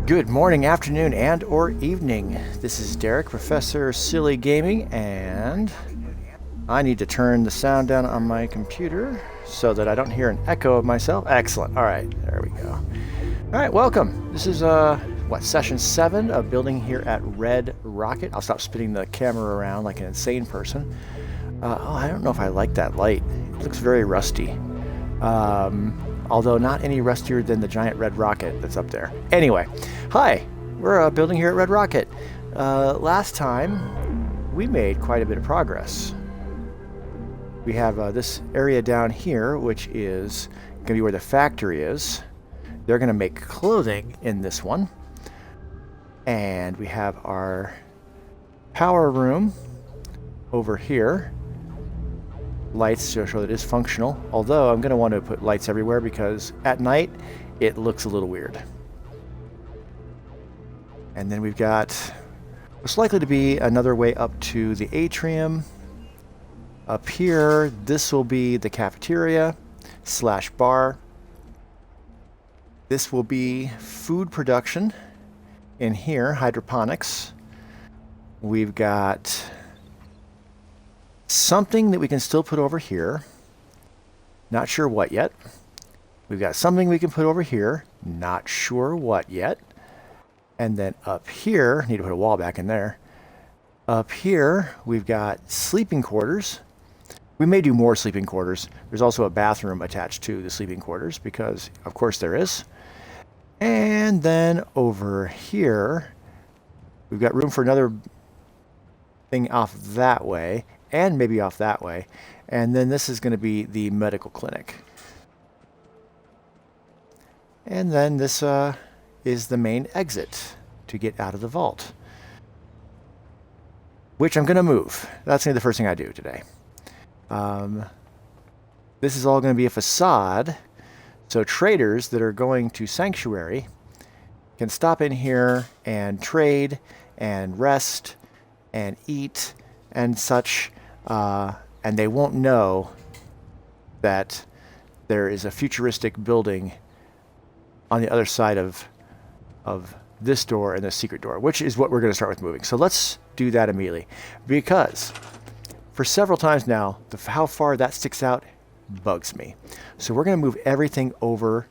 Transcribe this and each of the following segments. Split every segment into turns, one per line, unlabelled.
Good morning, afternoon, and or evening. This is Derek, Professor Silly Gaming, and I need to turn the sound down on my computer so that I don't hear an echo of myself. Excellent. All right, there we go. All right, welcome. This is session 7 of building here at Red Rocket. I'll stop spinning the camera around like an insane person. I don't know if I like that light. It looks very rusty. Although not any rustier than the giant red rocket that's up there. Anyway, hi, we're building here at Red Rocket. Last time, we made quite a bit of progress. We have this area down here, which is going to be where the factory is. They're going to make clothing in this one. And we have our power room over here. Lights to show that it is functional, although I'm going to want to put lights everywhere because at night it looks a little weird. And then we've got what's likely to be another way up to the atrium. Up here, this will be the cafeteria / bar. This will be food production in here, hydroponics. We've got something that we can still put over here. Not sure what yet. We've got something we can put over here. Not sure what yet. And then up here, need to put a wall back in there. Up here, we've got sleeping quarters. We may do more sleeping quarters. There's also a bathroom attached to the sleeping quarters because, of course, there is. And then over here, we've got room for another thing off that way. And maybe off that way. And then this is going to be the medical clinic. And then this is the main exit to get out of the vault, which I'm going to move. That's going to be the first thing I do today. This is all going to be a facade, so traders that are going to Sanctuary can stop in here and trade and rest and eat and such. And they won't know that there is a futuristic building on the other side of this door and the secret door, which is what we're going to start with moving. So let's do that immediately, because for several times now, how far that sticks out bugs me. So we're going to move everything over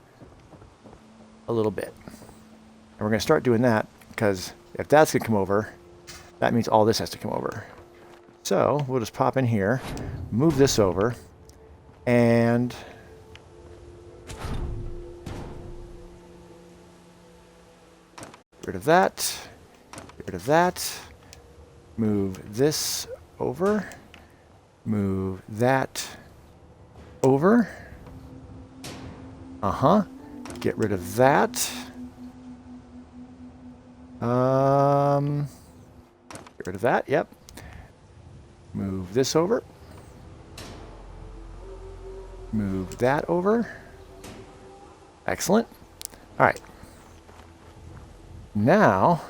a little bit. And we're going to start doing that, because if that's going to come over, that means all this has to come over. So we'll just pop in here, move this over, and get rid of that, get rid of that, move this over, move that over, get rid of that, get rid of that, yep. Move this over. Move that over. Excellent. All right. Now,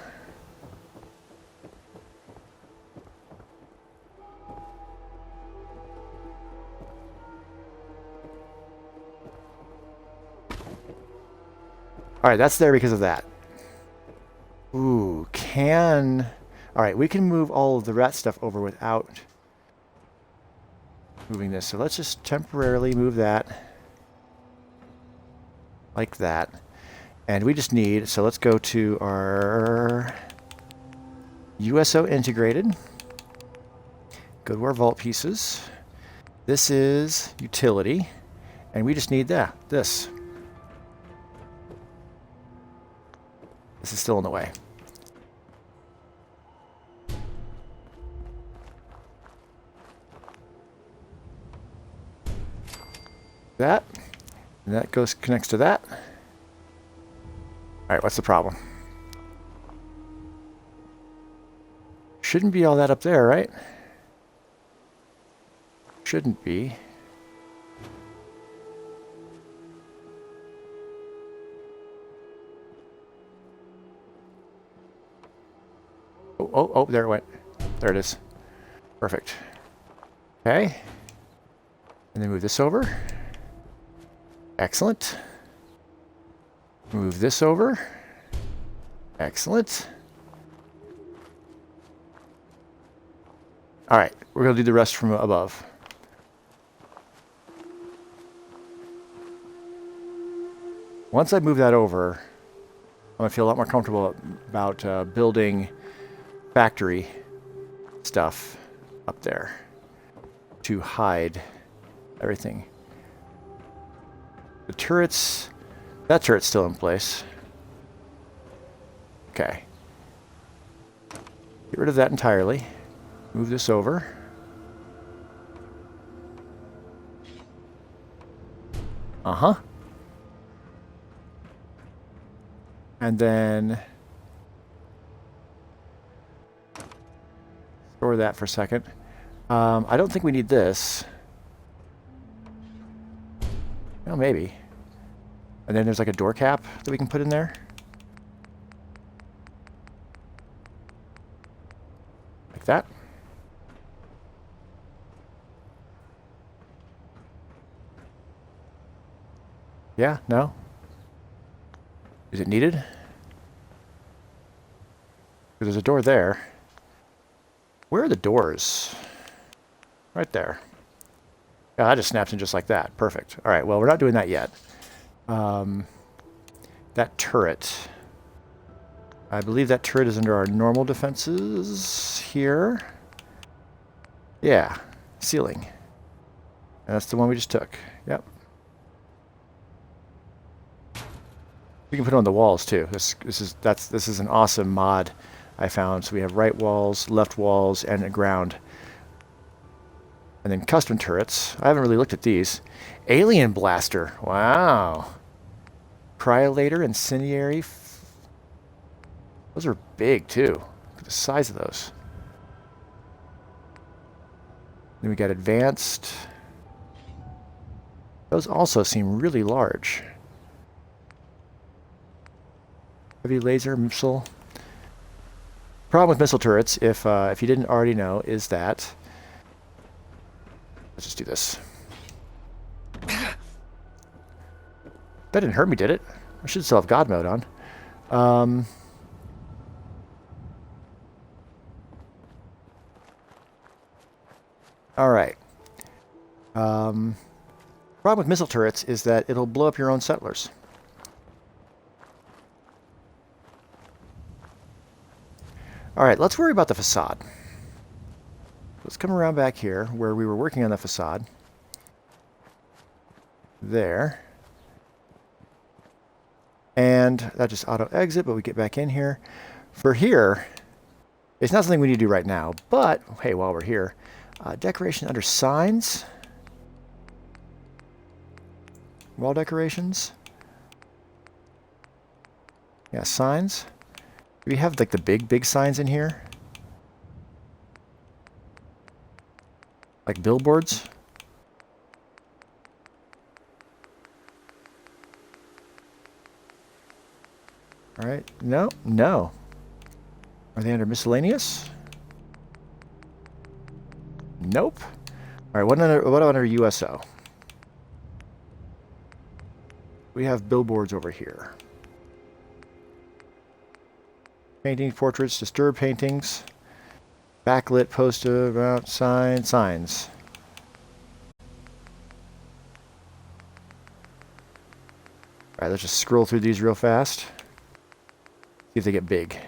all right, that's there because of that. Ooh, all right, we can move all of the rat stuff over without moving this. So let's just temporarily move that like that. And we just need, so let's go to our USO integrated. Go to our vault pieces. This is utility. And we just need that, this. This is still in the way. That, and that connects to that. All right, what's the problem? Shouldn't be all that up there, right? Shouldn't be. Oh, there it went. There it is. Perfect. Okay. And then move this over. Excellent. Move this over. Excellent. All right, we're going to do the rest from above. Once I move that over, I'm going to feel a lot more comfortable about building factory stuff up there to hide everything. The turrets, that turret's still in place. Okay. Get rid of that entirely. Move this over. Uh-huh. And then store that for a second. I don't think we need this. Oh, maybe. And then there's like a door cap that we can put in there. Like that. Yeah, no? Is it needed? Because there's a door there. Where are the doors? Right there. Yeah, that just snaps in just like that. Perfect. All right, well, we're not doing that yet. That turret. I believe that turret is under our normal defenses here. Yeah, ceiling. And that's the one we just took. Yep. We can put it on the walls too. This is an awesome mod I found. So we have right walls, left walls, and a ground. And then custom turrets. I haven't really looked at these. Alien blaster. Wow. Cryolator, incendiary. Those are big too. Look at the size of those. Then we got advanced. Those also seem really large. Heavy laser missile. Problem with missile turrets, if you didn't already know, is that. Let's just do this. That didn't hurt me, did it? I should still have God mode on. All right. Problem with missile turrets is that it'll blow up your own settlers. All right, let's worry about the facade. Let's come around back here where we were working on the facade. There. And that just auto exit, but we get back in here. For here, it's not something we need to do right now, but hey, while we're here, decoration under signs. Wall decorations. Yeah, signs. Do we have like the big signs in here? Like billboards? All right. No, no. Are they under miscellaneous? Nope. All right. What under USO? We have billboards over here. Painting, portraits, disturbed paintings, backlit, poster, about signs. All right, let's just scroll through these real fast. See if they get big.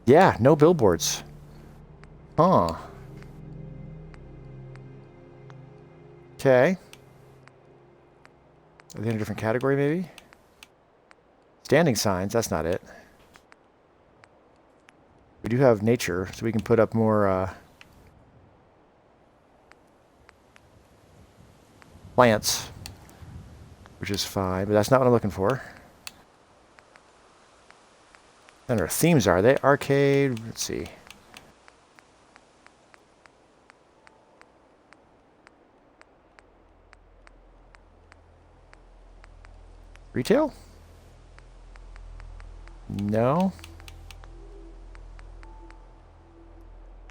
Yeah, no billboards. Huh. Okay. Are they in a different category, maybe? Standing signs, that's not it. We do have nature, so we can put up more plants, which is fine, but that's not what I'm looking for. Then our themes are they? Arcade, let's see. Retail? No.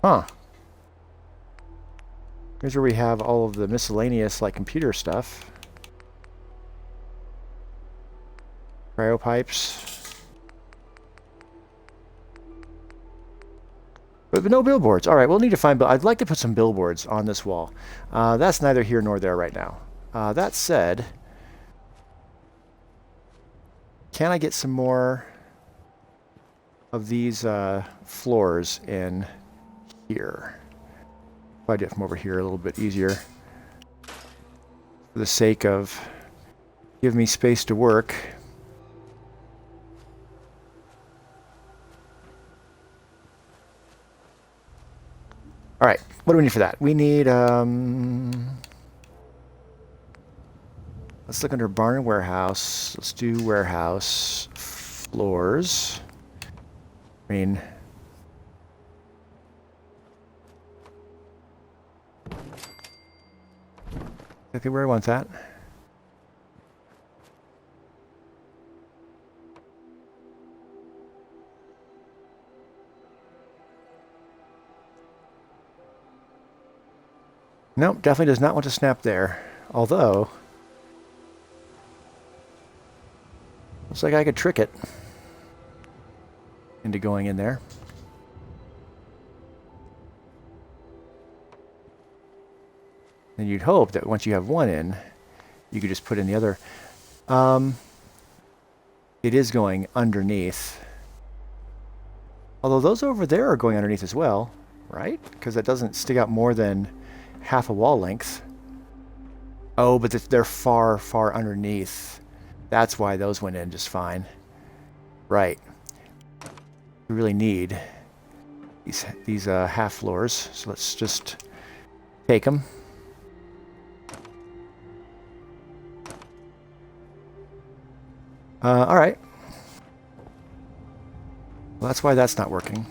Huh. Here's where we have all of the miscellaneous, like, computer stuff. Cryo pipes. But no billboards. All right, we'll need to find... I'd like to put some billboards on this wall. That's neither here nor there right now. That said, can I get some more of these floors in here? If I do it from over here a little bit easier. For the sake of give me space to work. All right, what do we need for that? We need, let's look under barn and warehouse. Let's do warehouse floors. I mean, okay, where I want that. Nope, definitely does not want to snap there. Although, looks like I could trick it into going in there. And you'd hope that once you have one in, you could just put in the other. It is going underneath. Although those over there are going underneath as well, right? Because that doesn't stick out more than half a wall length. Oh, but they're far, far underneath. That's why those went in just fine. Right. We really need these half floors, so let's just take them. All right. Well, that's why that's not working.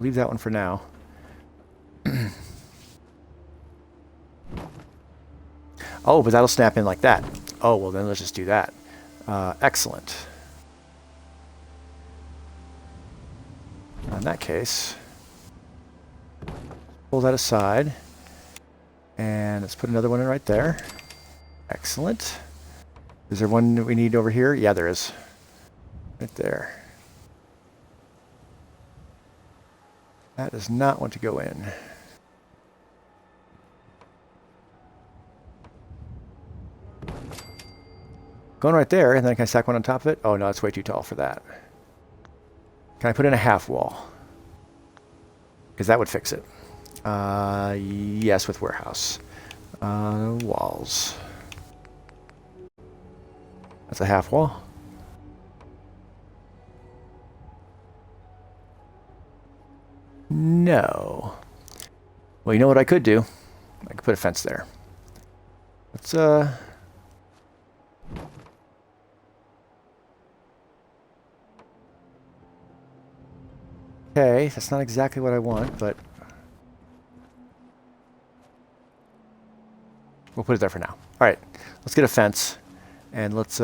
Leave that one for now. Oh, but that'll snap in like that. Oh, well then let's just do that. Excellent. In that case, pull that aside. And let's put another one in right there. Excellent. Is there one that we need over here? Yeah, there is. Right there. That does not want to go in. Going right there, and then can I stack one on top of it? Oh no, it's way too tall for that. Can I put in a half wall? Because that would fix it. Yes, with warehouse. Walls. That's a half wall. No. Well, you know what I could do? I could put a fence there. Let's, okay, that's not exactly what I want, but we'll put it there for now. All right, let's get a fence, and let's,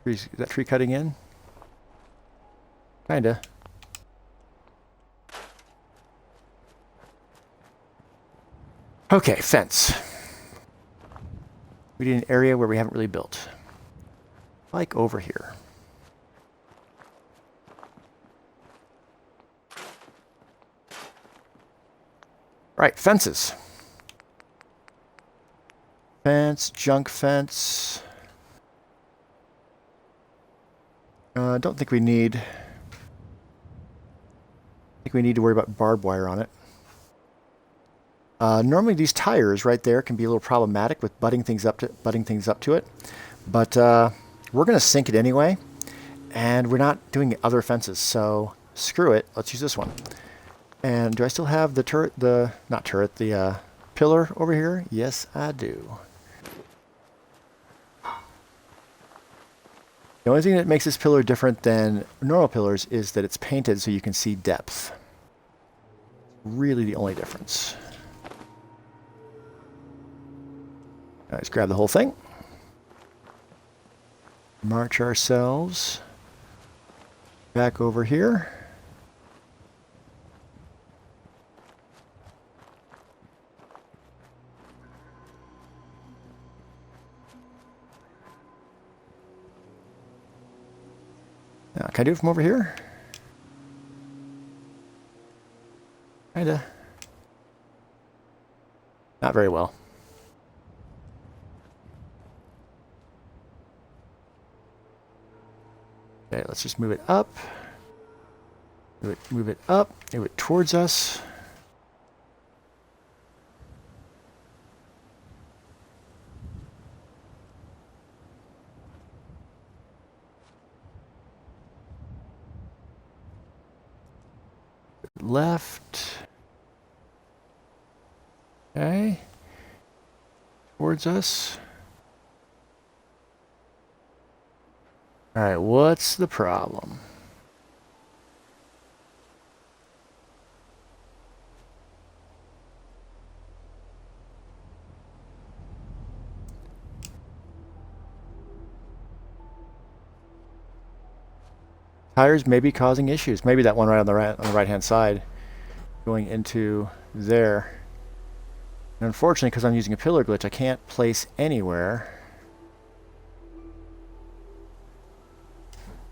is that tree cutting in? Kinda. Okay, fence. We need an area where we haven't really built. Like over here. Right, fences. Fence, junk fence. Don't think we need... I think we need to worry about barbed wire on it. Normally these tires right there can be a little problematic with butting things up to it. But we're going to sink it anyway. And we're not doing other fences, so screw it. Let's use this one. And do I still have the turret, the pillar over here? Yes, I do. The only thing that makes this pillar different than normal pillars is that it's painted so you can see depth. Really the only difference. Let's grab the whole thing. march ourselves back over here. Now, can I do it from over here? Kinda. Not very well. Okay, let's just move it up. Move it up. Move it towards us. Left. Okay. Towards us. All right, what's the problem? Tires may be causing issues. Maybe that one right on the right-hand side going into there. And unfortunately, because I'm using a pillar glitch, I can't place anywhere.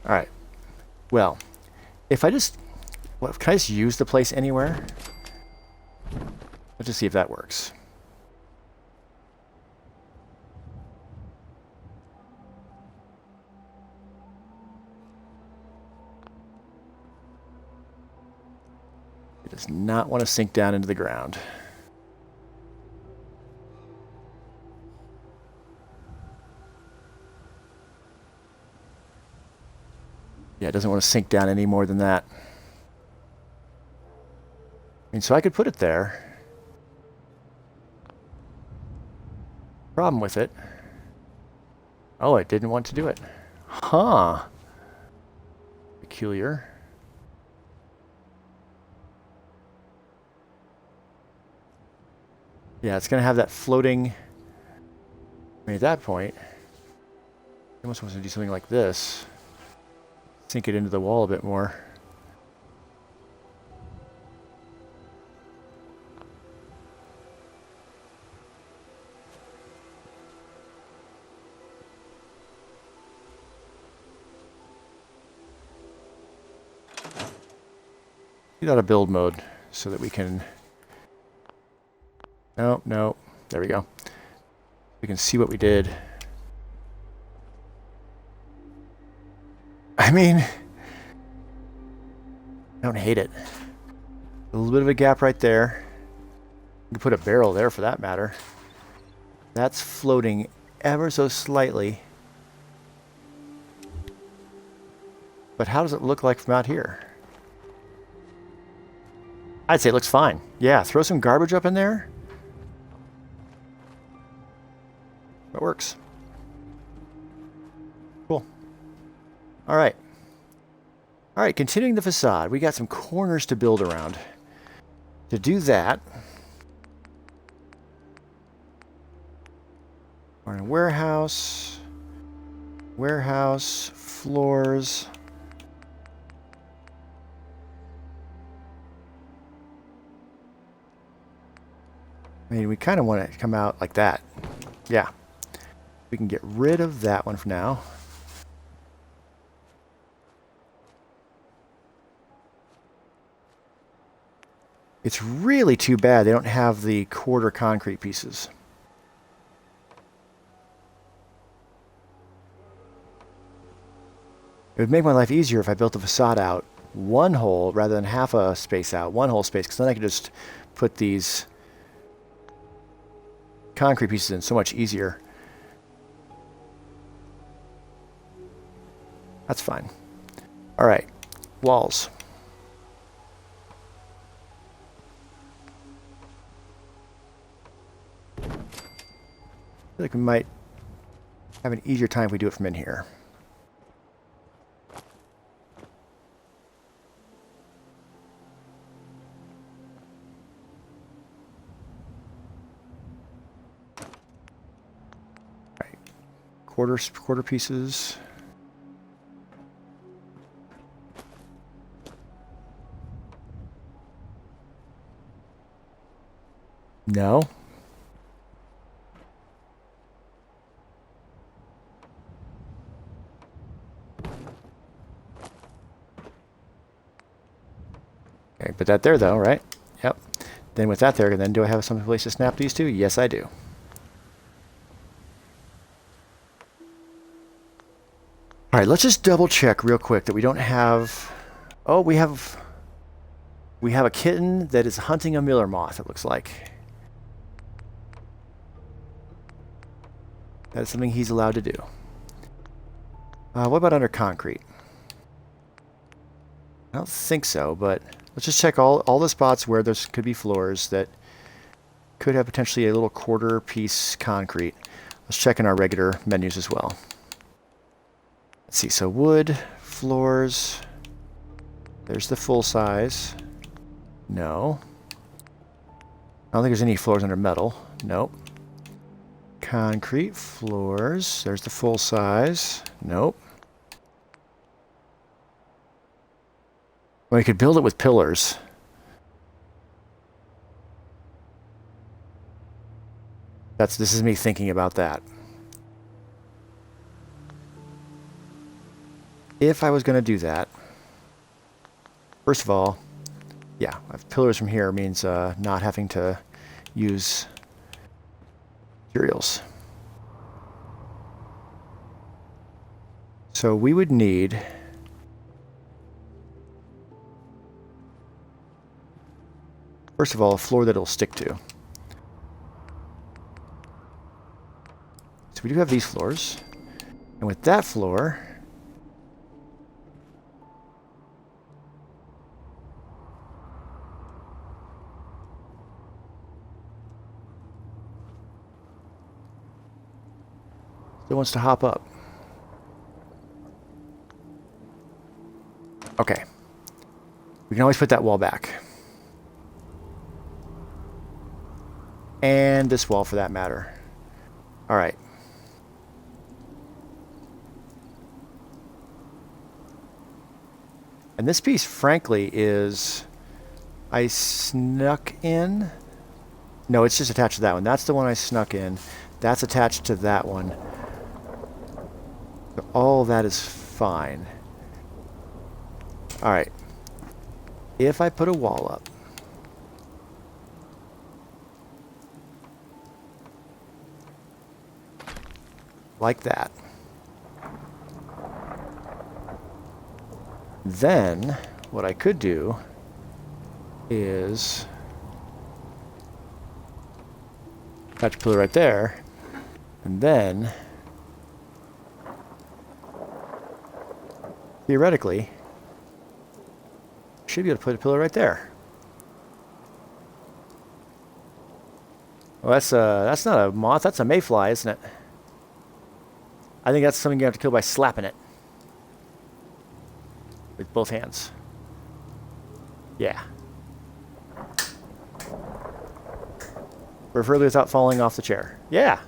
All right. Well, if I just... can I just use the place anywhere? Let's just see if that works. It does not want to sink down into the ground. Yeah, it doesn't want to sink down any more than that. I mean, so I could put it there. Problem with it. Oh, it didn't want to do it. Huh. Peculiar. Yeah, it's going to have that floating... I mean, at that point, it almost wants to do something like this. Sink it into the wall a bit more. Get out of build mode so that we can... No, no. There we go. We can see what we did. I mean, I don't hate it. A little bit of a gap right there. You can put a barrel there for that matter. That's floating ever so slightly. But how does it look like from out here? I'd say it looks fine. Yeah, throw some garbage up in there. That works. Cool. All right. All right, continuing the facade, we got some corners to build around. To do that, we're in a warehouse, floors. I mean, we kind of want it to come out like that. Yeah. We can get rid of that one for now. It's really too bad they don't have the quarter concrete pieces. It would make my life easier if I built the facade out one hole rather than half a space out, one whole space, because then I could just put these concrete pieces in so much easier. That's fine. All right, walls. I feel like we might have an easier time if we do it from in here. Quarter pieces. No. Okay, put that there though, right? Yep. Then with that there, then do I have some place to snap these to? Yes, I do. All right, let's just double check real quick that we don't have... Oh, we have a kitten that is hunting a miller moth, it looks like. That is something he's allowed to do. What about under concrete? I don't think so, but let's just check all the spots where there could be floors that could have potentially a little quarter piece concrete. Let's check in our regular menus as well. Let's see, so wood, floors, there's the full size. No. I don't think there's any floors under metal. Nope. Concrete, floors, there's the full size. Nope. Well, you could build it with pillars. This is me thinking about that. If I was going to do that, first of all, yeah, pillars from here means not having to use materials. So we would need first of all a floor that it'll stick to. So we do have these floors, and with that floor, still wants to hop up. Okay. We can always put that wall back. And this wall for that matter. All right. And this piece, frankly, is... I snuck in... No, it's just attached to that one. That's the one I snuck in. That's attached to that one. So all of that is fine. All right. If I put a wall up, like that, then what I could do is attach a pillar right there, and then theoretically should be able to put a pillar right there. Well, that's not a moth, that's a mayfly, isn't it? I think that's something you have to kill by slapping it with both hands. Yeah. Preferably without falling off the chair. Yeah.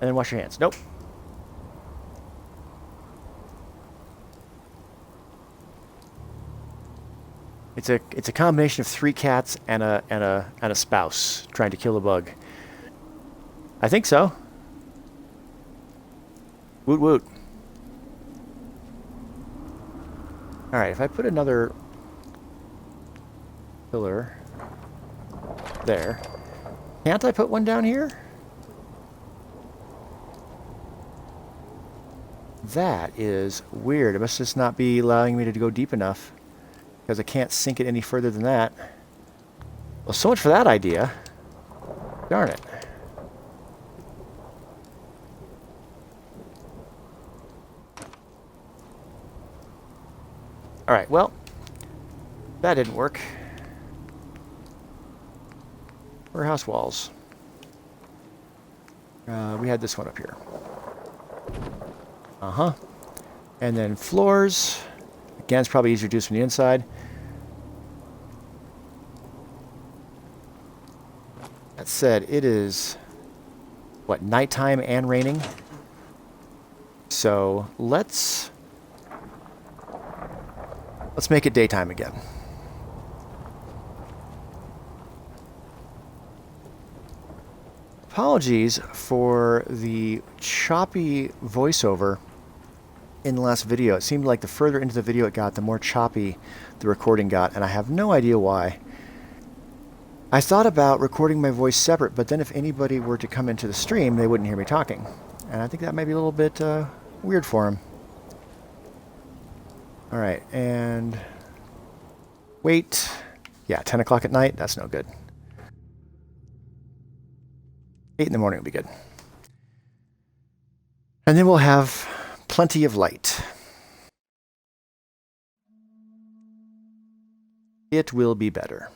And then wash your hands. Nope. It's a combination of 3 cats and a spouse trying to kill a bug. I think so. Woot woot. All right, if I put another pillar there, can't I put one down here? That is weird. It must just not be allowing me to go deep enough, because I can't sink it any further than that. Well, so much for that idea. Darn it. All right, well, that didn't work. Warehouse walls. We had this one up here. Uh-huh. And then floors. Again, it's probably easier to do this from the inside. That said, it is, what, nighttime and raining? So let's make it daytime again. apologies for the choppy voiceover in the last video. It seemed like the further into the video it got, the more choppy the recording got, and I have no idea why. I thought about recording my voice separate, but then if anybody were to come into the stream, they wouldn't hear me talking. And I think that might be a little bit weird for them. All right, and wait. Yeah, 10 o'clock at night, that's no good. 8 in the morning will be good. And then we'll have plenty of light. It will be better.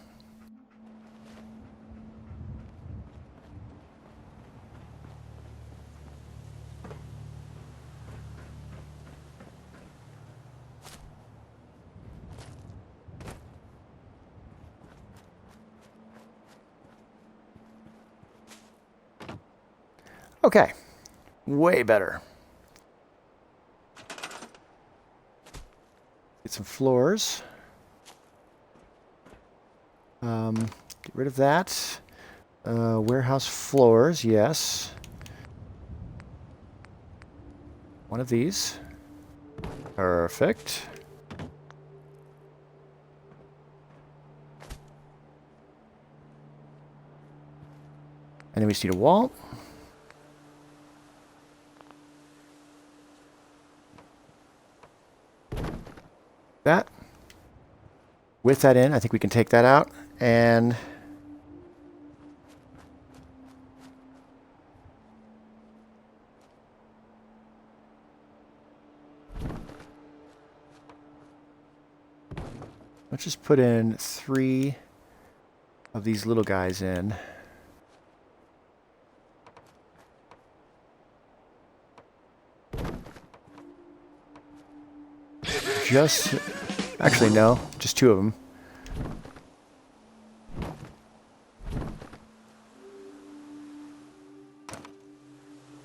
Okay, way better. Get some floors. Get rid of that. Warehouse floors, yes. One of these. Perfect. And then we just need a wall. That. With that in, I think we can take that out and let's just put in 3 of these little guys in. Actually no, just 2 of them.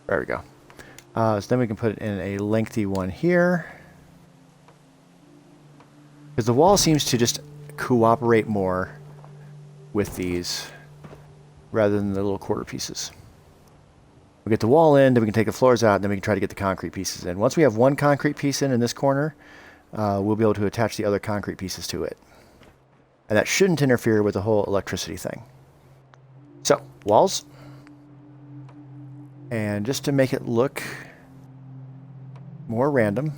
There we go. So then we can put it in a lengthy one here. Because the wall seems to just cooperate more with these rather than the little quarter pieces. We'll get the wall in, then we can take the floors out, and then we can try to get the concrete pieces in. Once we have one concrete piece in this corner, we'll be able to attach the other concrete pieces to it. And that shouldn't interfere with the whole electricity thing. So, walls. And just to make it look more random,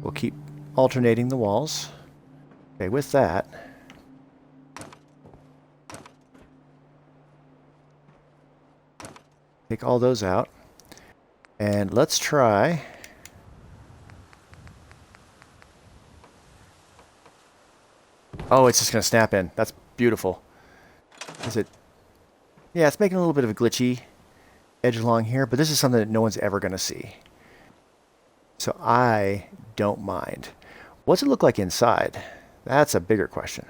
we'll keep alternating the walls. Okay, with that, take all those out. And let's try oh, it's just going to snap in. That's beautiful. Is it? Yeah, it's making a little bit of a glitchy edge along here, but this is something that no one's ever going to see. So I don't mind. What's it look like inside? That's a bigger question.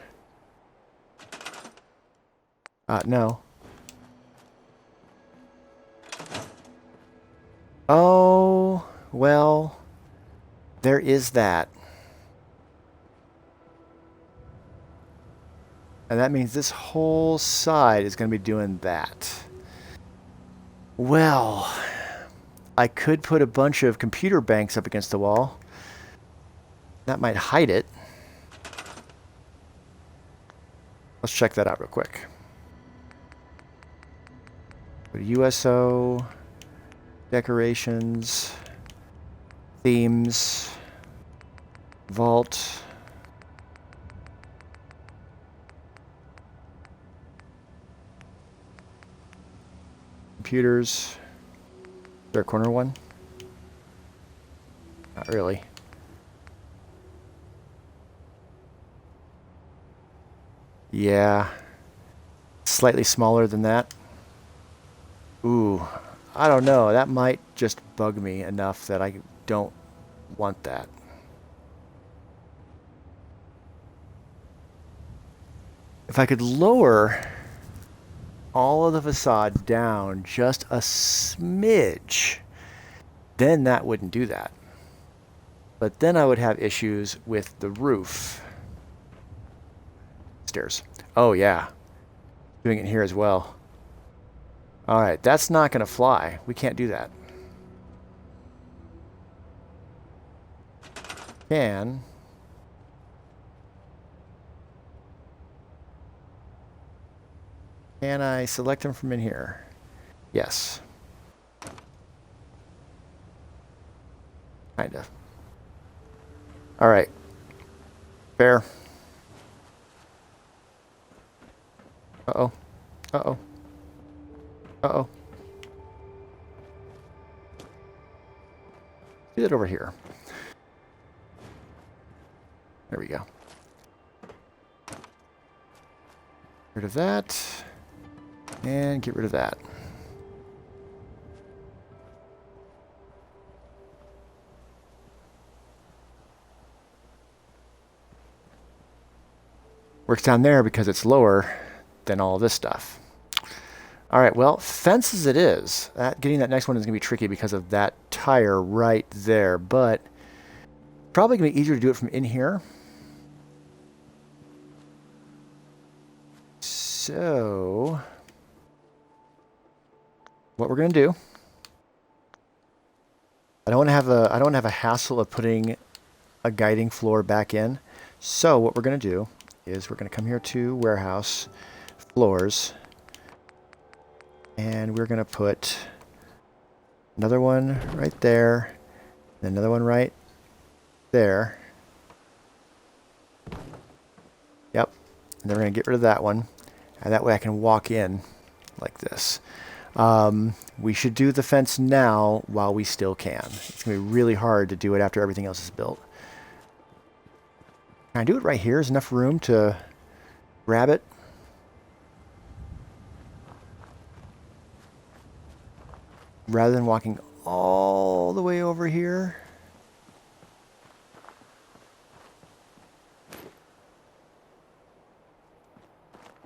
No. Oh, well, there is that. And that means this whole side is going to be doing that. Well, I could put a bunch of computer banks up against the wall. That might hide it. Let's check that out real quick. USO, decorations, themes, vault. Computers. Is there a corner one? Not really. Yeah. Slightly smaller than that. Ooh, I don't know. That might just bug me enough that I don't want that. If I could lower all of the facade down just a smidge, then that wouldn't do that. But then I would have issues with the roof. Stairs. Oh yeah. Doing it here as well. All right, that's not going to fly. We can't do that. Can I select them from in here? Yes. Kind of. All right. Fair. Uh-oh. Uh-oh. Uh-oh. Do that over here. There we go. Get rid of that. And get rid of that. Works down there because it's lower than all this stuff. All right, well, fences it is. Getting that next one is going to be tricky because of that tire right there, but probably going to be easier to do it from in here. So, what we're going to do, I don't want to have a hassle of putting a guiding floor back in. So what we're going to do is we're going to come here to warehouse floors, and we're going to put another one right there, and another one right there. Yep. And then we're going to get rid of that one, and that way I can walk in like this. We should do the fence now while we still can. It's going to be really hard to do it after everything else is built. Can I do it right here? Is enough room to grab it? Rather than walking all the way over here.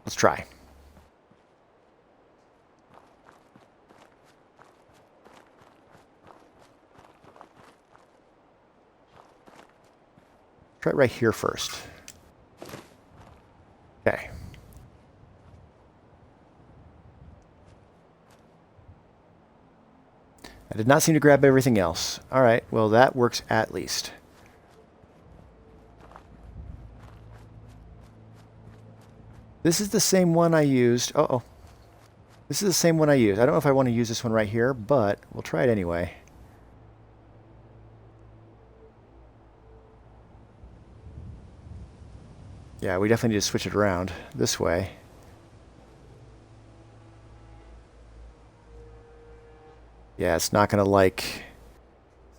Let's try. Try it right here first. Okay. I did not seem to grab everything else. All right, well, that works at least. This is the same one I used. Uh-oh. This is the same one I used. I don't know if I want to use this one right here, but we'll try it anyway. Yeah, we definitely need to switch it around this way. Yeah, it's not gonna like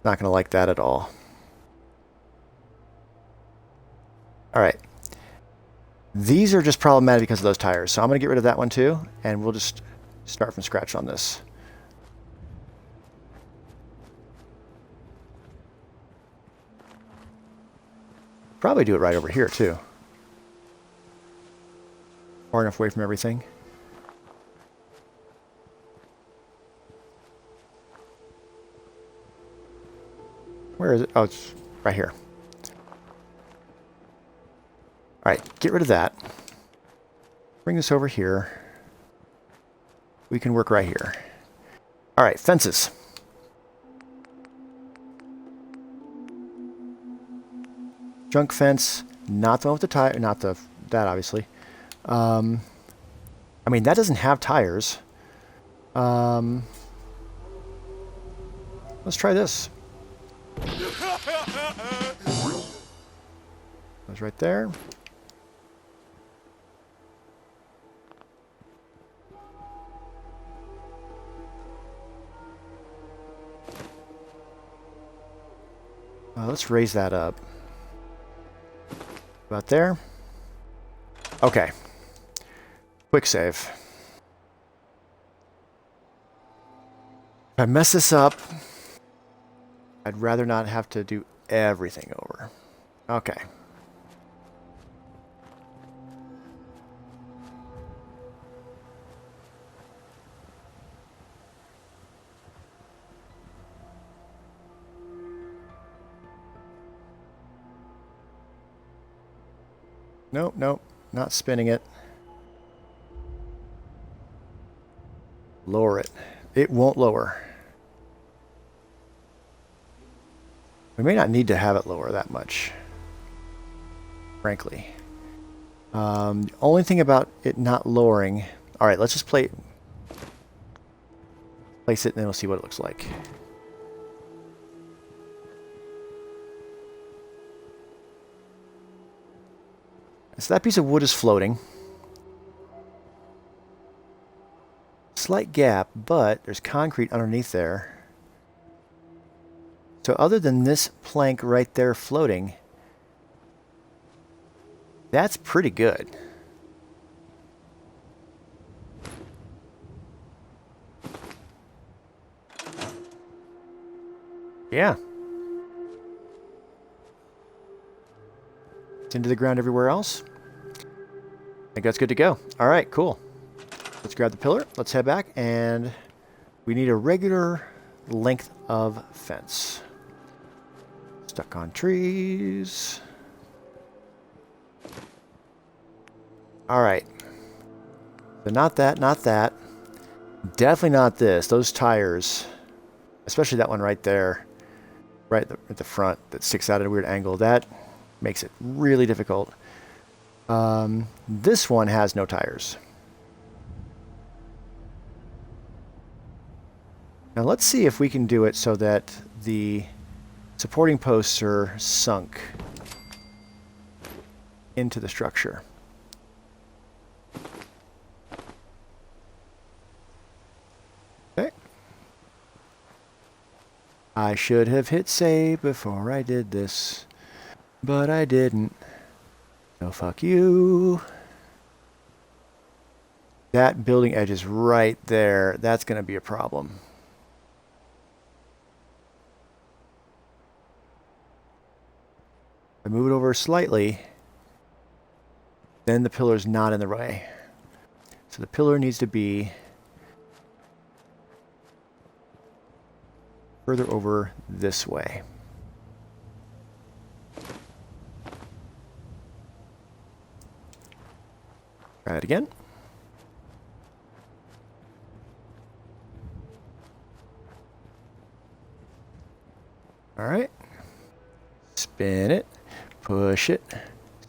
that at all. All right. These are just problematic because of those tires. So I'm gonna get rid of that one too, and we'll just start from scratch on this. Probably do it right over here too. Far enough away from everything. Where is it? Oh, it's right here. All right, get rid of that. Bring this over here. We can work right here. All right, fences. Junk fence, not the one with the tire, not that obviously. I mean, that doesn't have tires. Let's try this. Goes right there. Let's raise that up. About there. Okay. Quick save. If I mess this up, I'd rather not have to do everything over. Okay. Nope, nope, not spinning it. Lower it. It won't lower. We may not need to have it lower that much, frankly. The only thing about it not lowering... Alright, let's just place it and then we'll see what it looks like. So that piece of wood is floating. Slight gap, but there's concrete underneath there. So other than this plank right there floating, that's pretty good. Yeah. It's into the ground everywhere else. I think that's good to go. All right, cool. Let's grab the pillar. Let's head back, and we need a regular length of fence. Stuck on trees. All right. So not that, not that. Definitely not this. Those tires, especially that one right there, right at the front that sticks out at a weird angle, that makes it really difficult. This one has no tires. Now let's see if we can do it so that the supporting posts are sunk into the structure. Okay. I should have hit save before I did this, but I didn't. So fuck you. That building edge is right there. That's going to be a problem. I move it over slightly, then the pillar's not in the way. So the pillar needs to be further over this way. Try that again. All right. Spin it. Push it,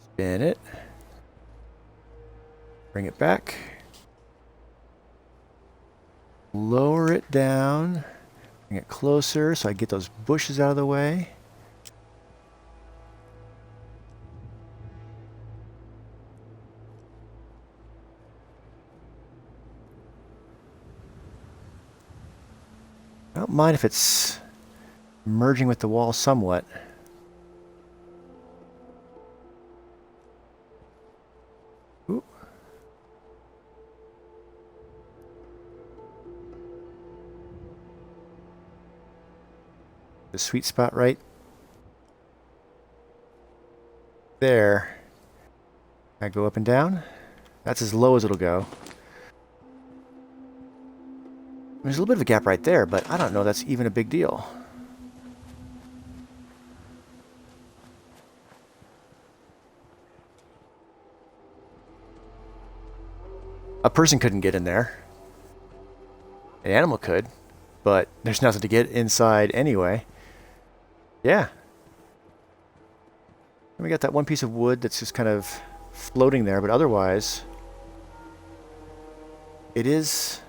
spin it, bring it back, lower it down, bring it closer so I get those bushes out of the way. I don't mind if it's merging with the wall somewhat. The sweet spot right there. I go up and down. That's as low as it'll go. There's a little bit of a gap right there, but I don't know that's even a big deal. A person couldn't get in there. An animal could, but there's nothing to get inside anyway. Yeah. And we got that one piece of wood that's just kind of floating there, but otherwise it is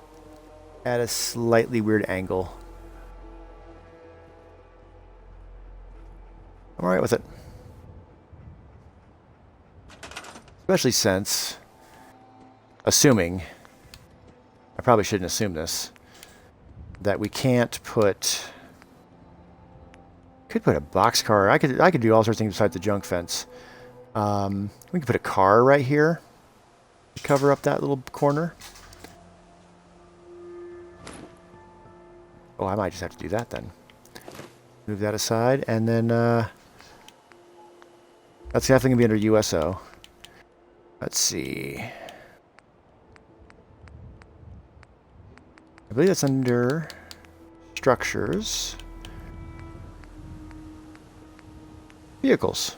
at a slightly weird angle. I'm alright with it. Especially since, assuming, I probably shouldn't assume this, that we can't put... Could put a boxcar. I could do all sorts of things besides the junk fence. We could put a car right here to cover up that little corner. Oh, I might just have to do that then. Move that aside, and then that's definitely gonna be under USO. Let's see. I believe that's under structures. Vehicles.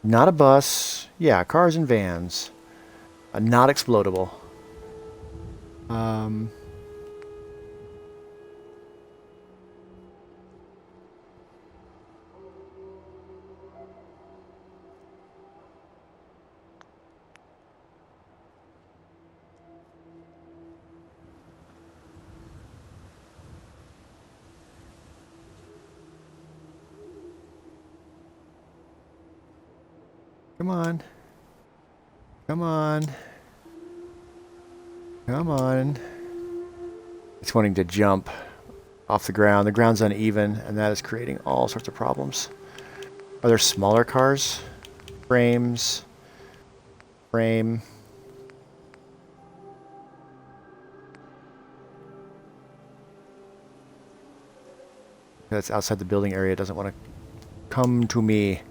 Not a bus. Yeah, cars and vans. Not explodable. Um, Come on. Come on. Come on. It's wanting to jump off the ground. The ground's uneven, and that is creating all sorts of problems. Are there smaller cars? Frames. Frame. That's outside the building area. Doesn't want to come to me.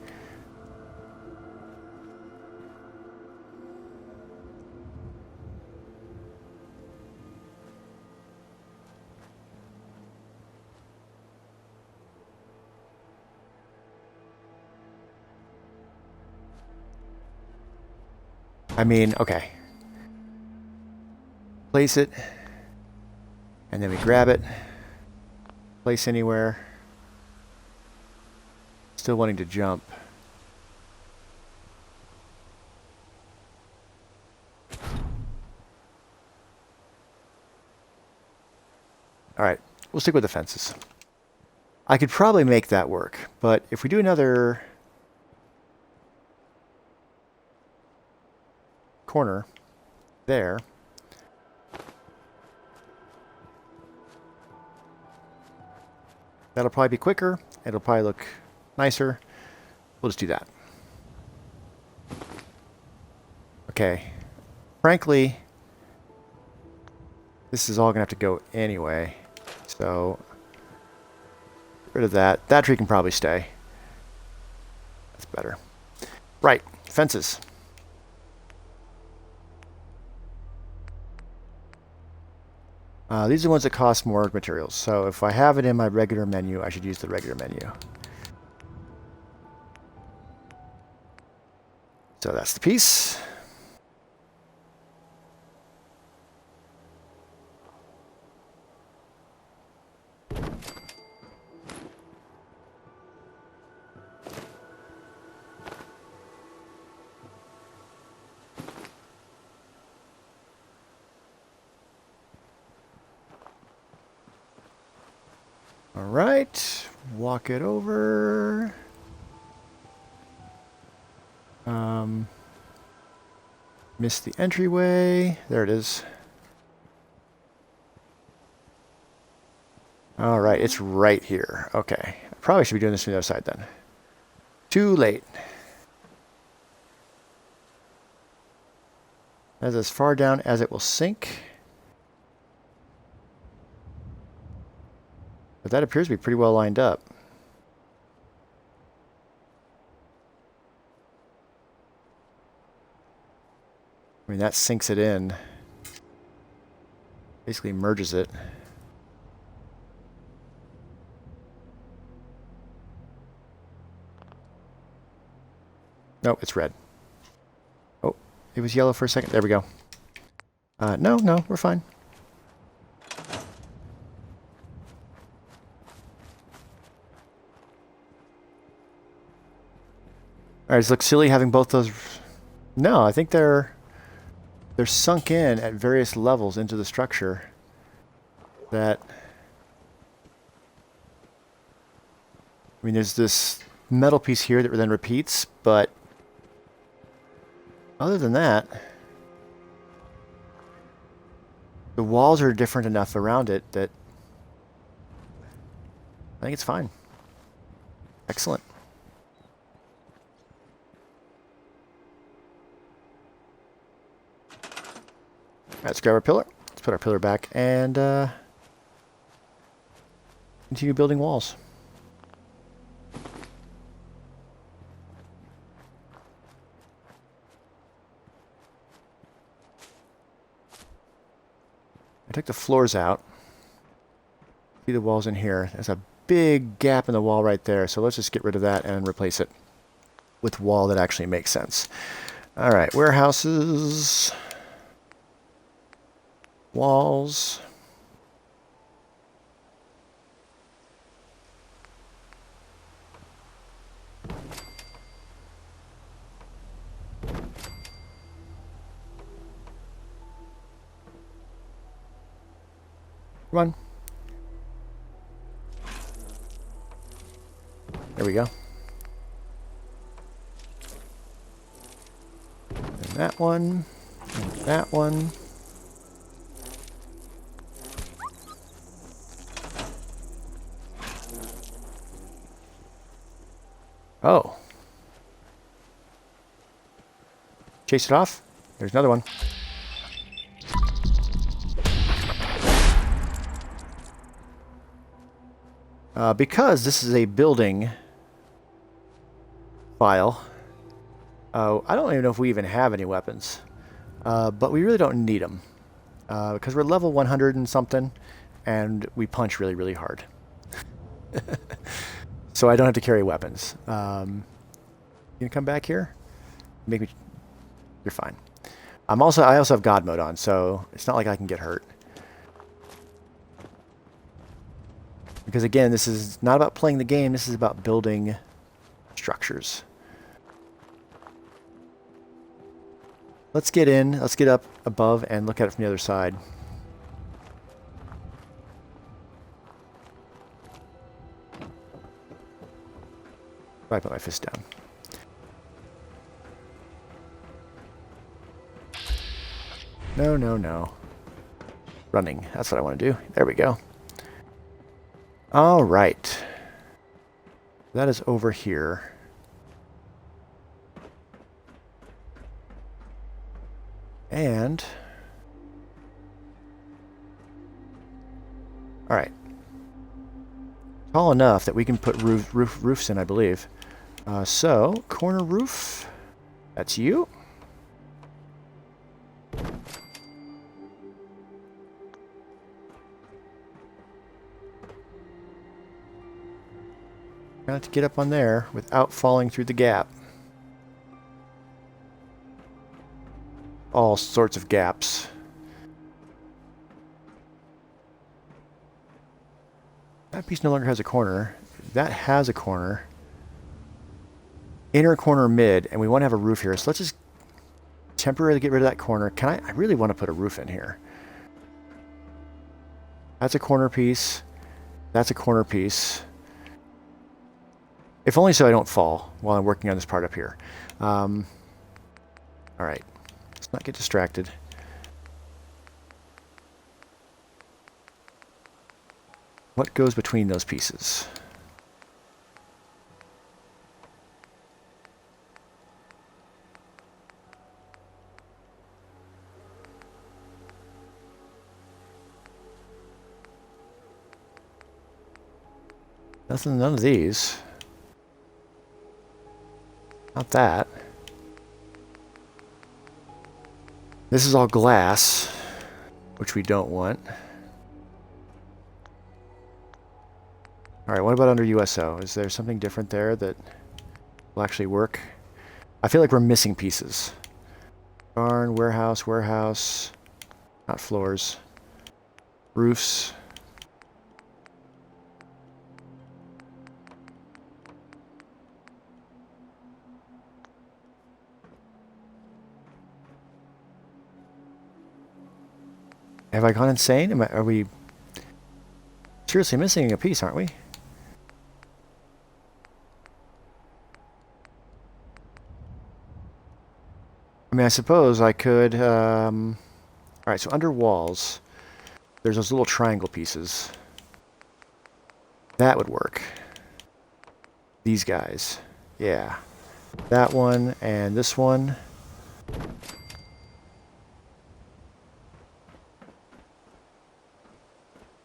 I mean, okay. Place it. And then we grab it. Place anywhere. Still wanting to jump. Alright, we'll stick with the fences. I could probably make that work, but if we do another corner there, that'll probably be quicker. It'll probably look nicer. We'll just do that. Okay. Frankly, this is all going to have to go anyway. So, get rid of that. That tree can probably stay. That's better. Right. Fences. These are the ones that cost more materials. So if I have it in my regular menu, I should use the regular menu. So that's the piece. All right, walk it over. Missed the entryway. There it is. All right, it's right here. Okay, I probably should be doing this from the other side then. Too late. That's as far down as it will sink. But that appears to be pretty well lined up. I mean, that sinks it in. Basically merges it. Nope, it's red. Oh, it was yellow for a second. There we go. No, we're fine. All right, does it look silly having both those? No, I think they're sunk in at various levels into the structure. That, I mean, there's this metal piece here that then repeats, but other than that, the walls are different enough around it that I think it's fine. Excellent. All right, let's grab our pillar. Let's put our pillar back and continue building walls. I took the floors out. See the walls in here. There's a big gap in the wall right there. So let's just get rid of that and replace it with wall that actually makes sense. All right, warehouses. Walls. Come on. There we go. And that one. And that one. Oh. Chase it off. There's another one. Because this is a building file, I don't even know if we even have any weapons, but we really don't need them because we're level 100 and something, and we punch really, really hard. So I don't have to carry weapons. You gonna come back here? Make me. You're fine. I also have God mode on, so it's not like I can get hurt. Because again, this is not about playing the game, this is about building structures. Let's get in, let's get up above and look at it from the other side. I put my fist down. No, no, no. Running, that's what I want to do. There we go. All right. That is over here. And all right. Tall enough that we can put roofs in, I believe. So, corner roof. That's you. Got to get up on there without falling through the gap. All sorts of gaps. That piece no longer has a corner. That has a corner. Inner corner mid, and we want to have a roof here. So let's just temporarily get rid of that corner. I really want to put a roof in here. That's a corner piece. That's a corner piece. If only so I don't fall while I'm working on this part up here. All right. Let's not get distracted. What goes between those pieces? None of these. Not that. This is all glass, which we don't want. Alright, what about under USO? Is there something different there that will actually work? I feel like we're missing pieces. Barn, warehouse, not floors. Roofs. Have I gone insane? Are we seriously missing a piece, aren't we? I mean, I suppose I could... Alright, so under walls, there's those little triangle pieces. That would work. These guys. Yeah. That one and this one.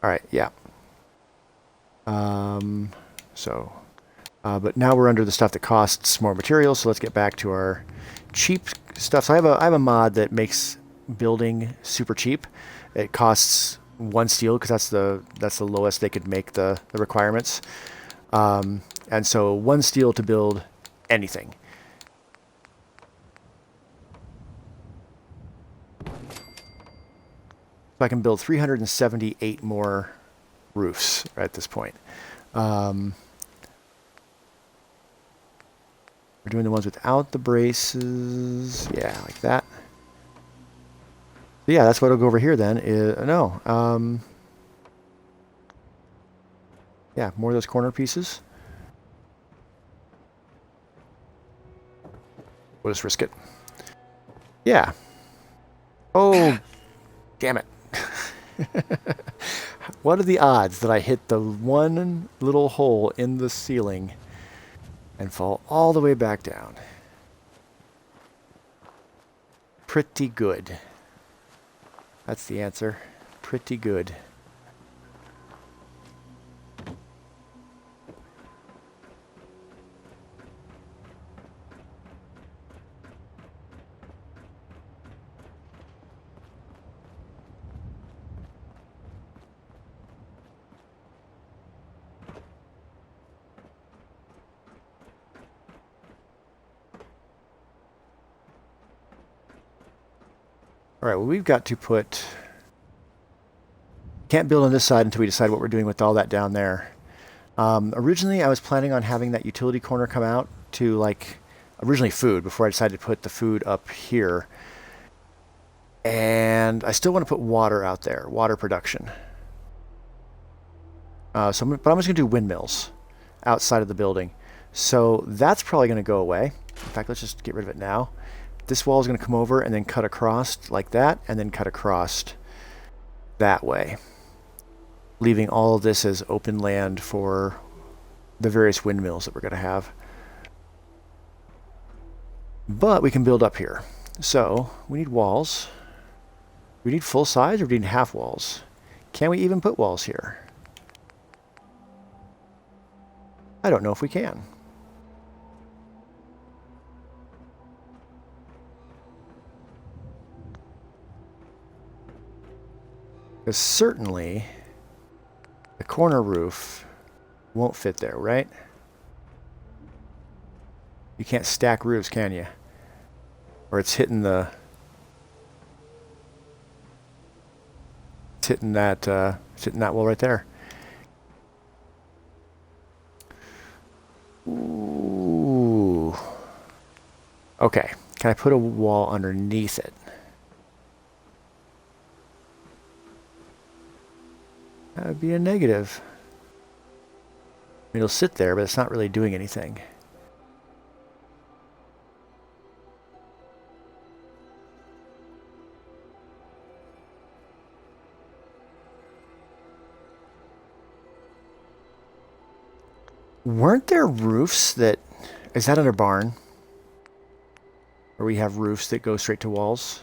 Alright, yeah. But now we're under the stuff that costs more materials, so let's get back to our cheap stuff. So I have a mod that makes building super cheap. It costs 1 steel because that's the lowest they could make the requirements. And so 1 steel to build anything. So I can build 378 more roofs at this point. We're doing the ones without the braces. Yeah, like that. So yeah, that's what'll go over here then. Yeah, more of those corner pieces. We'll just risk it. Yeah. Oh, damn it. What are the odds that I hit the one little hole in the ceiling and fall all the way back down? Pretty good. That's the answer. Pretty good. All right, well, we've got to put... Can't build on this side until we decide what we're doing with all that down there. Originally, I was planning on having that utility corner come out to, like, originally food, before I decided to put the food up here. And I still want to put water out there, water production. But I'm just going to do windmills outside of the building. So that's probably going to go away. In fact, let's just get rid of it now. This wall is going to come over and then cut across like that, and then cut across that way, leaving all of this as open land for the various windmills that we're going to have. But we can build up here. So we need walls. We need full size, or do we need half walls? Can we even put walls here? I don't know if we can. Because certainly the corner roof won't fit there, right? You can't stack roofs, can you? Or it's hitting the... It's hitting that wall right there. Ooh. Okay. Can I put a wall underneath it? That would be a negative. I mean, it'll sit there, but it's not really doing anything. Weren't there roofs that... Is that under barn? Where we have roofs that go straight to walls?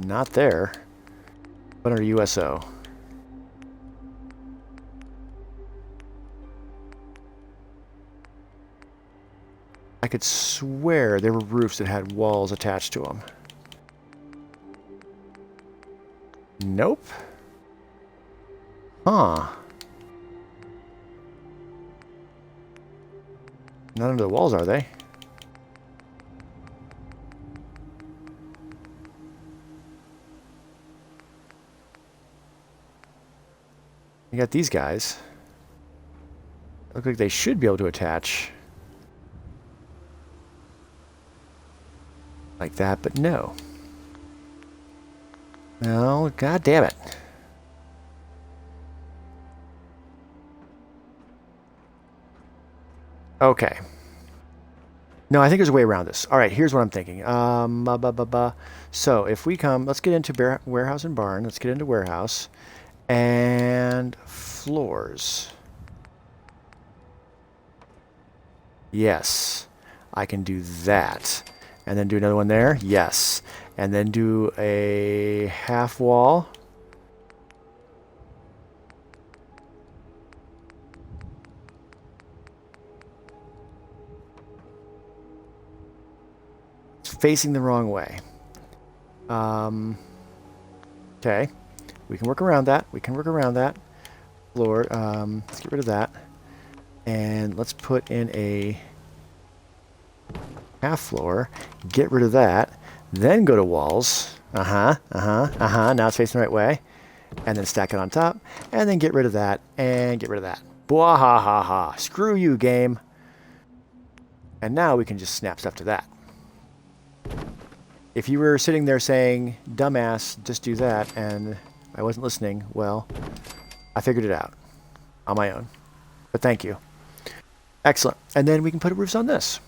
Not there. But under USO. I could swear there were roofs that had walls attached to them. Nope. Huh. Not under the walls, are they? You got these guys. Look like they should be able to attach. Like that, but no. No, god damn it. Okay. No, I think there's a way around this. All right, here's what I'm thinking. So if we come, let's get into warehouse and barn. Let's get into warehouse. And floors. Yes, I can do that. And then do another one there. Yes. And then do a half wall. It's facing the wrong way. Okay. We can work around that. We can work around that. Floor. Let's get rid of that. And let's put in a half floor, get rid of that, then go to walls. Now it's facing the right way. And then stack it on top, and then get rid of that, and get rid of that. Bwahahaha. Screw you, game. And now we can just snap stuff to that. If you were sitting there saying, dumbass, just do that, and I wasn't listening, well, I figured it out on my own. But thank you. Excellent. And then we can put roofs on this.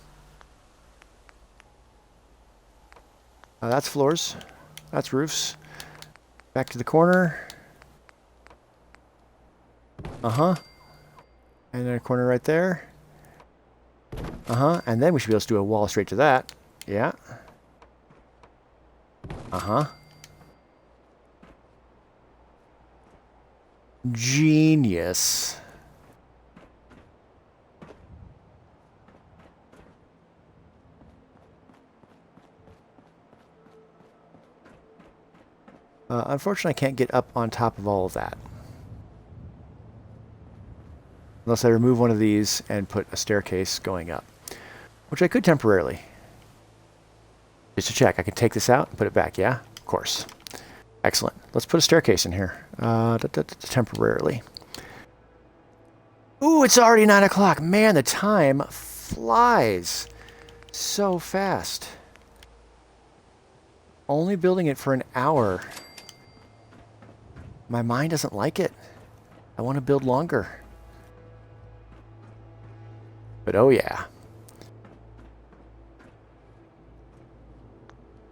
That's floors. That's roofs. Back to the corner. And then a corner right there. And then we should be able to do a wall straight to that. Yeah. Genius. Unfortunately, I can't get up on top of all of that. Unless I remove one of these and put a staircase going up. Which I could temporarily. Just to check, I can take this out and put it back, yeah? Of course. Excellent. Let's put a staircase in here. Temporarily. Ooh, it's already 9 o'clock. Man, the time flies so fast. Only building it for an hour. My mind doesn't like it. I want to build longer. But oh yeah.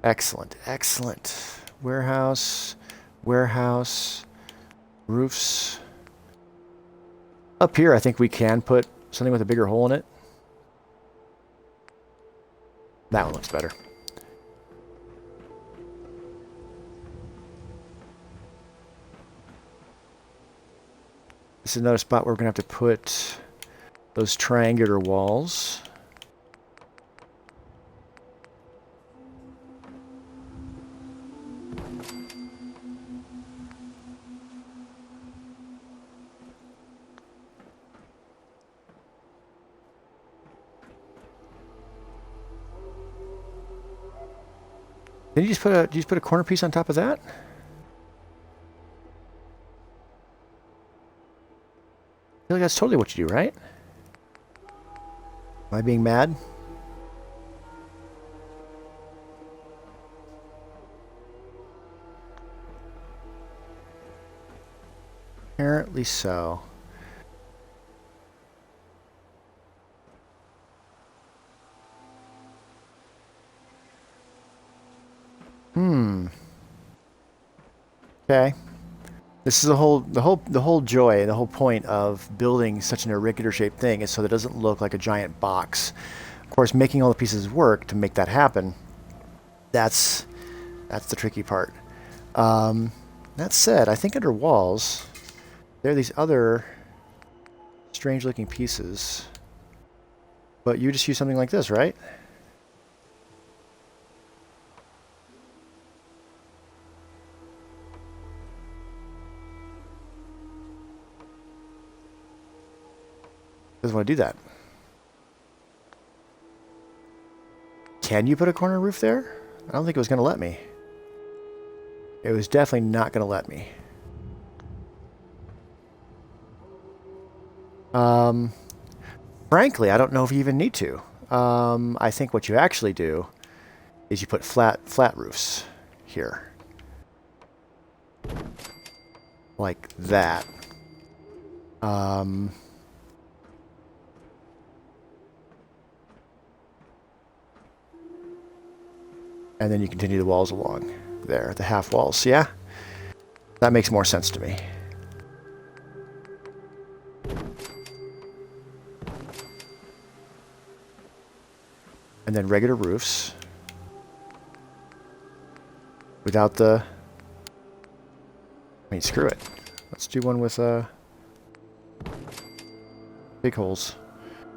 Excellent, excellent. Warehouse, warehouse, roofs. Up here, I think we can put something with a bigger hole in it. That one looks better. This is another spot where we're going to have to put those triangular walls. Did you just put a corner piece on top of that? I feel like that's totally what you do, right? Am I being mad? Apparently so. Okay. This is the whole joy, the whole point of building such an irregular shaped thing is so that it doesn't look like a giant box. Of course, making all the pieces work to make that happen, that's the tricky part. That said, I think under walls, there are these other strange looking pieces. But you just use something like this, right? Doesn't want to do that. Can you put a corner roof there? I don't think it was going to let me. It was definitely not going to let me. Frankly, I don't know if you even need to. I think what you actually do is you put flat roofs here. Like that. And then you continue the walls along there, the half walls. Yeah? That makes more sense to me. And then regular roofs. Without the... I mean, screw it. Let's do one with big holes.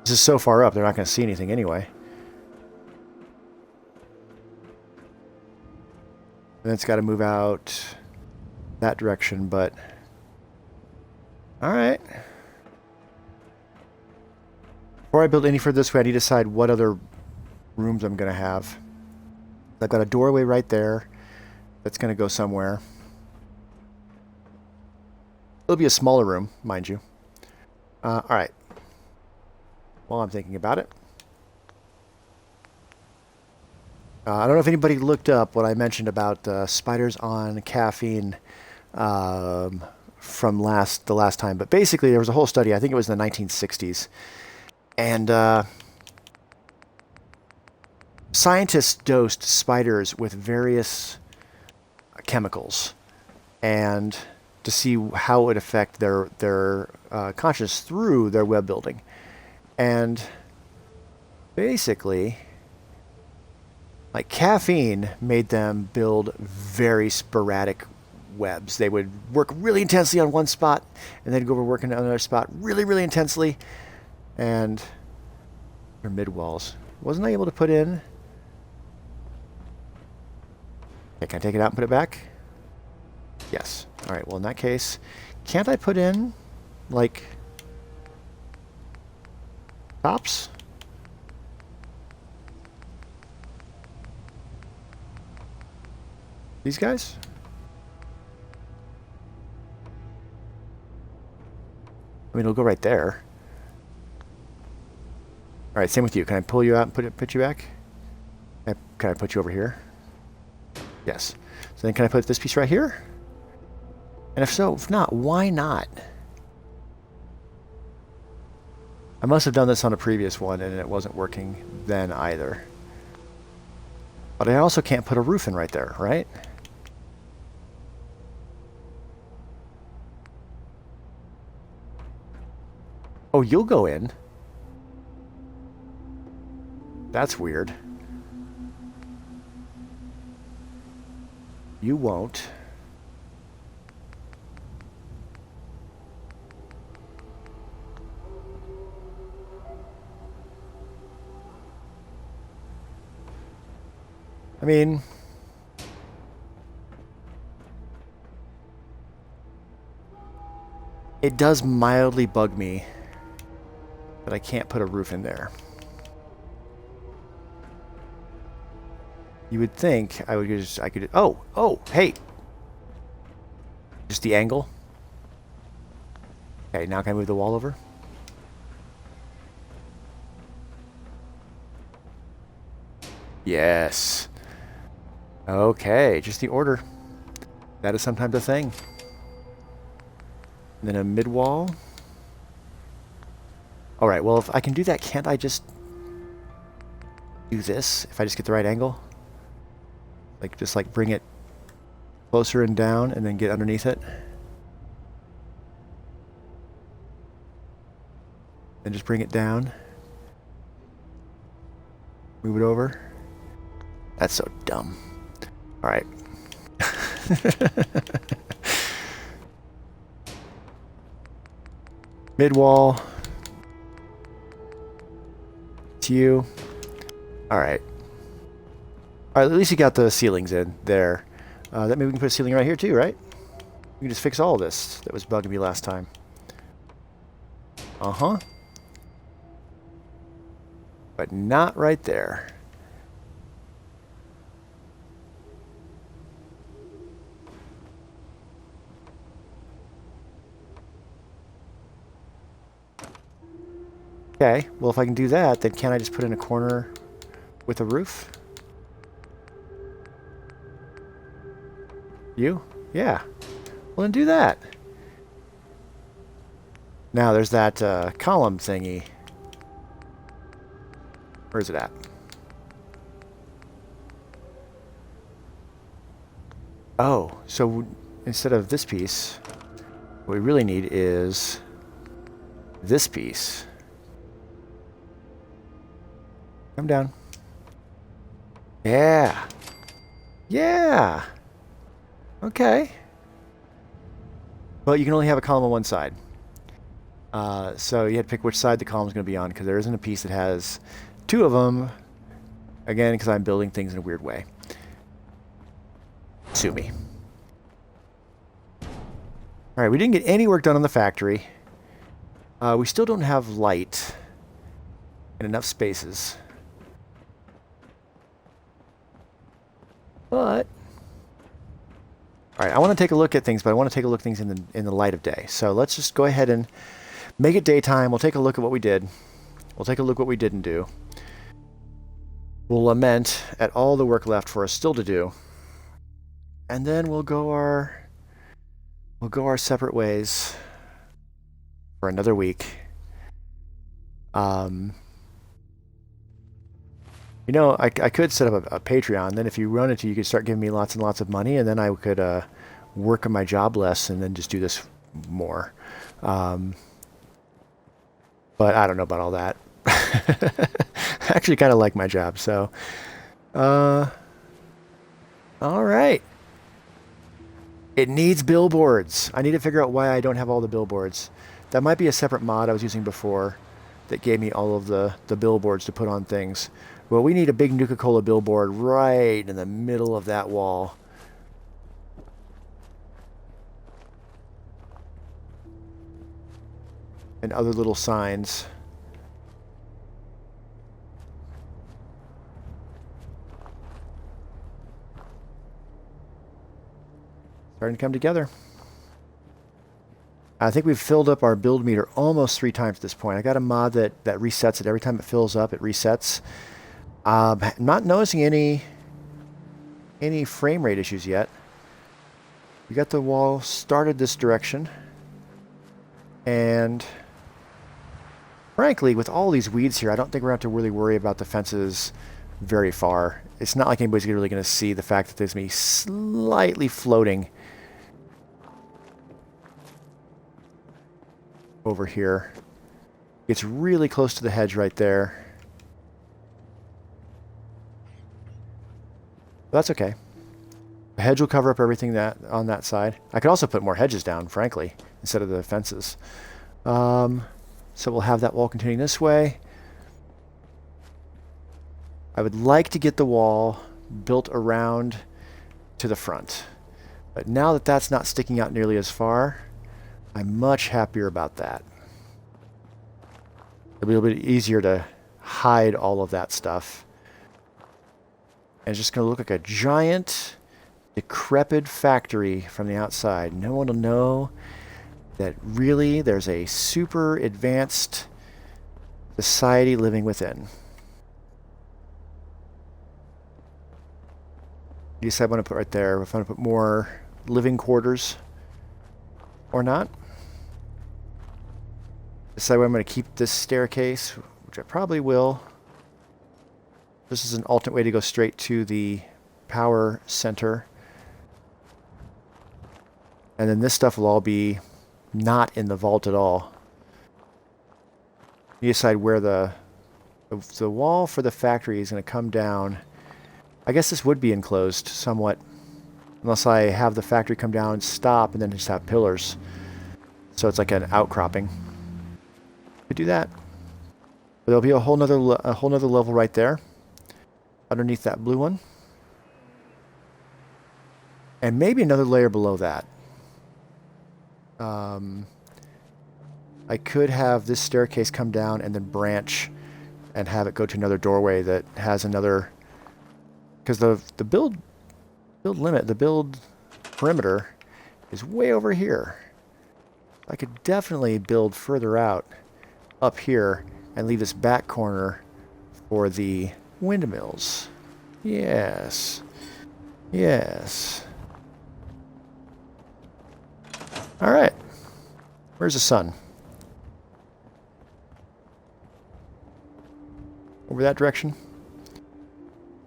This is so far up, they're not going to see anything anyway. Then it's got to move out that direction, but... Alright. Before I build any further this way, I need to decide what other rooms I'm going to have. I've got a doorway right there that's going to go somewhere. It'll be a smaller room, mind you. All right. While I'm thinking about it. I don't know if anybody looked up what I mentioned about spiders on caffeine from the last time, but basically there was a whole study. I think it was in the 1960s, and scientists dosed spiders with various chemicals, and to see how it would affect their consciousness through their web building, and basically. Like caffeine made them build very sporadic webs. They would work really intensely on one spot and then go over working on another spot really, really intensely. And their mid walls. Wasn't I able to put in? Okay, can I take it out and put it back? Yes. All right, well in that case, can't I put in like tops? These guys? I mean, it'll go right there. All right, same with you. Can I pull you out and put you back? Can I put you over here? Yes. So then can I put this piece right here? And if so, if not, why not? I must have done this on a previous one and it wasn't working then either. But I also can't put a roof in right there, right? Oh, you'll go in. That's weird. You won't. I mean... It does mildly bug me that I can't put a roof in there. You would think I could. Oh, hey. Just the angle. Okay, now can I move the wall over? Yes. Okay, just the order. That is sometimes a thing. And then a mid wall. All right, well, if I can do that, can't I just do this if I just get the right angle? Like, just like bring it closer and down and then get underneath it. Then just bring it down. Move it over. That's so dumb. All right. Mid wall. It's you. All right. All right. At least you got the ceilings in there. That maybe we can put a ceiling right here too, right? We can just fix all this that was bugging me last time. Uh-huh. But not right there. Okay, well if I can do that, then can't I just put in a corner with a roof? You? Yeah. Well then do that. Now there's that column thingy. Where's it at? Oh, so instead of this piece, what we really need is this piece. Come down. Yeah. Yeah. Okay. Well, you can only have a column on one side. So you had to pick which side the column is going to be on, because there isn't a piece that has two of them. Again, because I'm building things in a weird way. Sue me. Alright, we didn't get any work done on the factory. We still don't have light in enough spaces. But all right, I want to take a look at things, but I want to take a look at things in the light of day. So let's just go ahead and make it daytime. We'll take a look at what we did. We'll take a look at what we didn't do. We'll lament at all the work left for us still to do. And then we'll go our separate ways for another week. You know, I could set up a Patreon. Then if you run it, you could start giving me lots and lots of money, and then I could work on my job less and then just do this more. But I don't know about all that. I actually kind of like my job, so. All right. It needs billboards. I need to figure out why I don't have all the billboards. That might be a separate mod I was using before that gave me all of the billboards to put on things. Well, we need a big Nuka-Cola billboard right in the middle of that wall. And other little signs. Starting to come together. I think we've filled up our build meter almost 3 times at this point. I got a mod that resets it. Every time it fills up, it resets. I'm not noticing any frame rate issues yet. We got the wall started this direction. And frankly, with all these weeds here, I don't think we're going to have to really worry about the fences very far. It's not like anybody's really going to see the fact that there's me slightly floating over here. It's really close to the hedge right there. But that's okay. The hedge will cover up everything that on that side. I could also put more hedges down, frankly, instead of the fences. So we'll have that wall continuing this way. I would like to get the wall built around to the front. But now that that's not sticking out nearly as far, I'm much happier about that. It'll be a little bit easier to hide all of that stuff. And it's just going to look like a giant, decrepit factory from the outside. No one will know that really there's a super advanced society living within. Decide what I want to put right there. If I want to put more living quarters or not. Decide where I'm going to keep this staircase, which I probably will. This is an alternate way to go straight to the power center. And then this stuff will all be not in the vault at all. You decide where the wall for the factory is going to come down. I guess this would be enclosed somewhat, unless I have the factory come down and stop and then just have pillars. So it's like an outcropping. Could do that. But there'll be a whole nother level right there, underneath that blue one, and maybe another layer below that. I could have this staircase come down and then branch and have it go to another doorway that has another, because the build limit, the build perimeter is way over here. I could definitely build further out up here and leave this back corner for the windmills. Yes. Yes. All right. Where's the sun? Over that direction.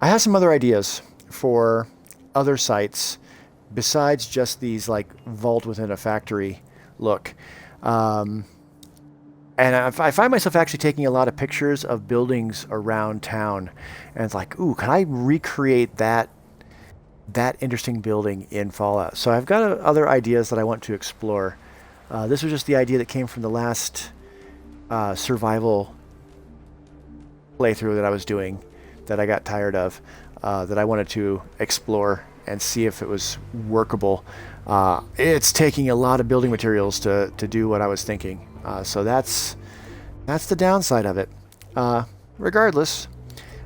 I have some other ideas for other sites besides just these like vault within a factory look. And I find myself actually taking a lot of pictures of buildings around town, and it's like, ooh, can I recreate that interesting building in Fallout? So I've got other ideas that I want to explore. This was just the idea that came from the last survival playthrough that I was doing that I got tired of, that I wanted to explore and see if it was workable. It's taking a lot of building materials to do what I was thinking. So that's the downside of it. Regardless,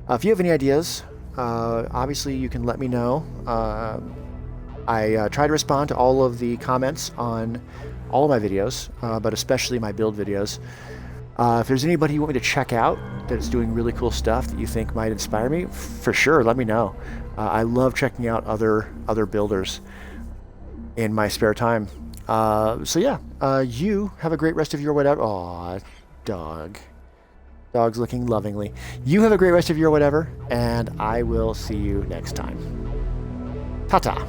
if you have any ideas obviously you can let me know. I try to respond to all of the comments on all of my videos, but especially my build videos. If there's anybody you want me to check out that's doing really cool stuff that you think might inspire me, for sure, let me know. I love checking out other builders in my spare time. So yeah, you have a great rest of your whatever. Aw, dog. Dog's looking lovingly. You have a great rest of your whatever, and I will see you next time. Ta-ta.